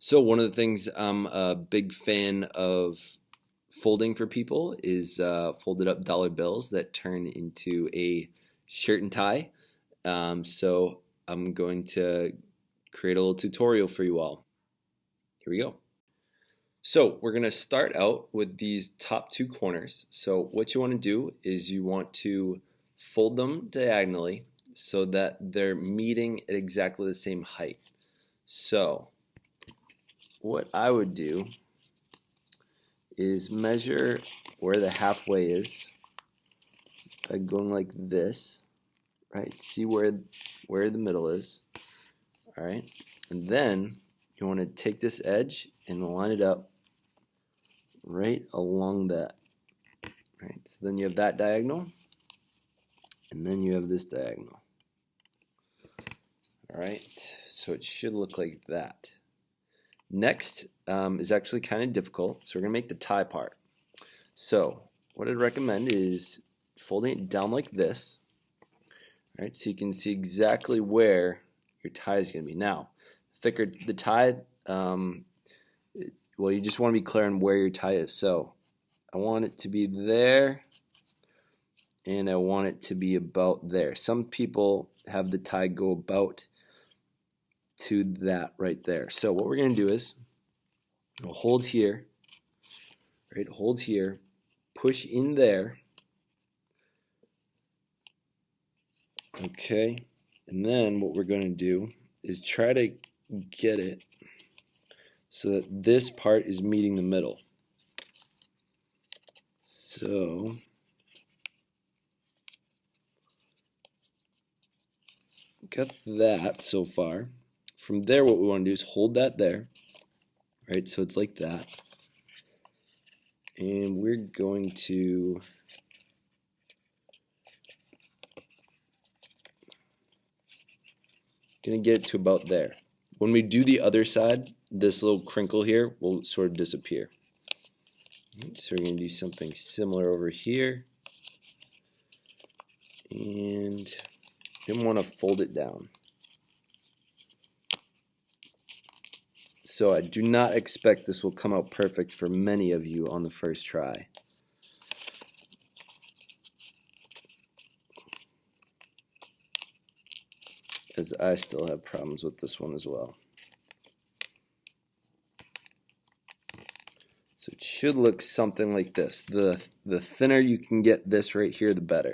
So one of the things I'm a big fan of folding for people is folded up dollar bills that turn into a shirt and tie. So I'm going to create a little tutorial for you all. Here we go. So we're going to start out with these top two corners. So what you want to do is you want to fold them diagonally so that they're meeting at exactly the same height. So what I would do is measure where the halfway is by going like this, right? See where the middle is, all right? And then you want to take this edge and line it up right along that, right? So then you have that diagonal, and then you have this diagonal, all right? So it should look like that. Next is actually kind of difficult, so we're going to make the tie part. So what I'd recommend is folding it down like this, right? So you can see exactly where your tie is going to be. Now, thicker the tie, well, you just want to be clear on where your tie is. So I want it to be there, and I want it to be about there. Some people have the tie go about to that right there. So what we're going to do is we'll hold here, right? Hold here, push in there, okay? And then what we're going to do is try to get it so that this part is meeting the middle. So got that so far. From there, what we want to do is hold that there, right? So it's like that. And we're going to get it to about there. When we do the other side, this little crinkle here will sort of disappear. So we're going to do something similar over here. And then want to fold it down. So I do not expect this will come out perfect for many of you on the first try. As I still have problems with this one as well. So it should look something like this. The thinner you can get this right here, the better.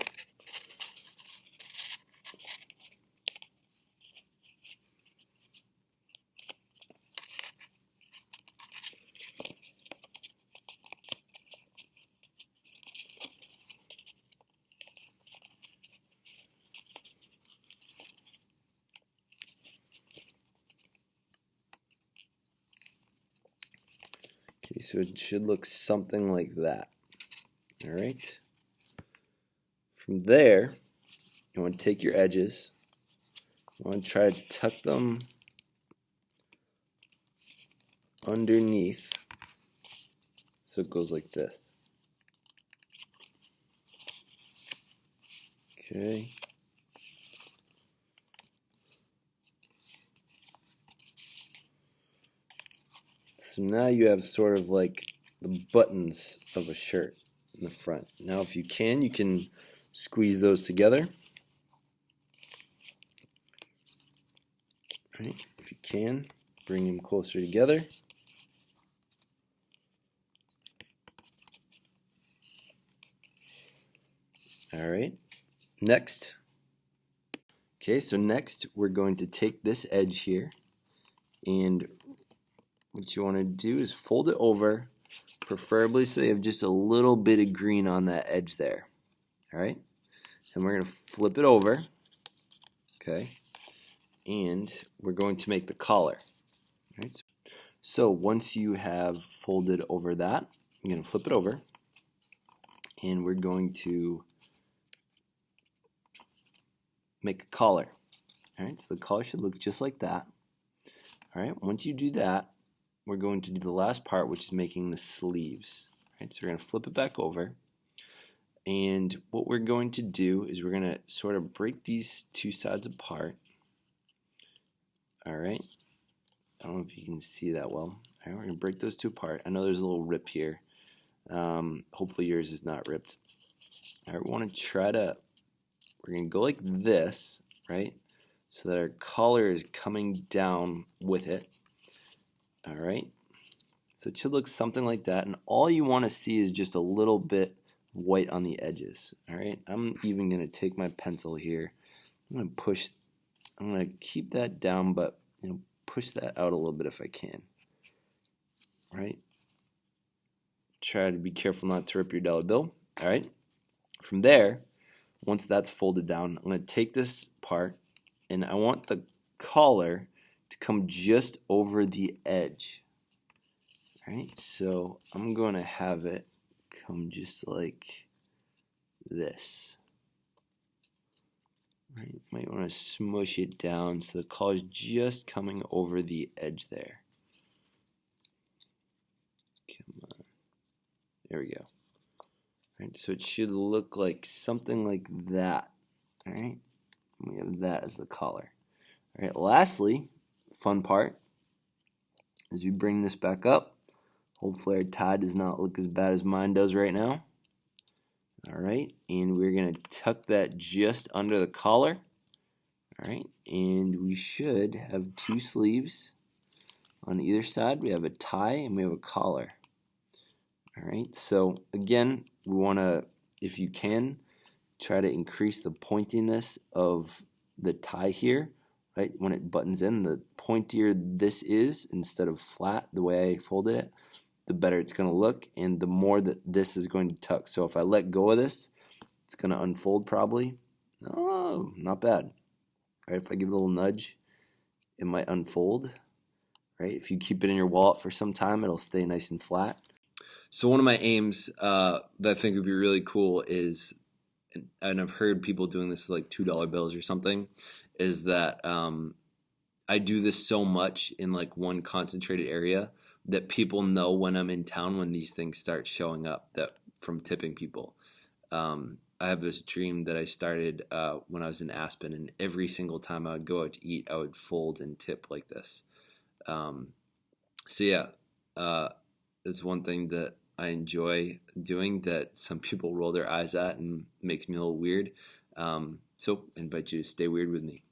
Okay, so it should look something like that. All right. From there, you want to take your edges. You want to try to tuck them underneath so it goes like this. Okay. So now you have sort of like the buttons of a shirt in the front. Now if you can squeeze those together. Right? If you can, bring them closer together. All right. Next. Okay, so next we're going to take this edge here, and what you want to do is fold it over, preferably so you have just a little bit of green on that edge there. All right, and we're going to flip it over. Okay, and we're going to make the collar. All right, so once you have folded over that, you're going to flip it over, and we're going to make a collar. All right, so the collar should look just like that. All right, once you do that, we're going to do the last part, which is making the sleeves. All right, so we're going to flip it back over, and what we're going to do is we're going to sort of break these two sides apart. All right, I don't know if you can see that well. All right, we're going to break those two apart. I know there's a little rip here. Hopefully yours is not ripped. All right, we want to we're going to go like this, right? So that our collar is coming down with it. All right. So it should look something like that. And all you want to see is just a little bit white on the edges. All right. I'm even going to take my pencil here. I'm going to keep that down, but push that out a little bit if I can. All right. Try to be careful not to rip your dollar bill. All right. From there, once that's folded down, I'm going to take this part and I want the collar to come just over the edge. All right. So I'm going to have it come just like this. Right. Might want to smush it down so the collar's just coming over the edge there. Come on. There we go. All right, so it should look like something like that. All right, we have that as the collar. All right, lastly, fun part, as we bring this back up, hopefully our tie does not look as bad as mine does right now. All right, and we're going to tuck that just under the collar. All right, and we should have two sleeves on either side. We have a tie and we have a collar. All right, so again, we want to, if you can, try to increase the pointiness of the tie here, right? When it buttons in, the pointier this is instead of flat, the way I folded it, the better it's going to look, and the more that this is going to tuck. So if I let go of this, it's going to unfold probably. Oh, not bad. All right, if I give it a little nudge, it might unfold. Right? If you keep it in your wallet for some time, it'll stay nice and flat. So one of my aims that I think would be really cool is, and I've heard people doing this with like $2 bills or something, is that I do this so much in like one concentrated area that people know when I'm in town when these things start showing up that from tipping people. I have this dream that I started when I was in Aspen, and every single time I would go out to eat, I would fold and tip like this. So yeah, it's one thing that I enjoy doing that some people roll their eyes at and makes me a little weird. So I invite you to stay weird with me.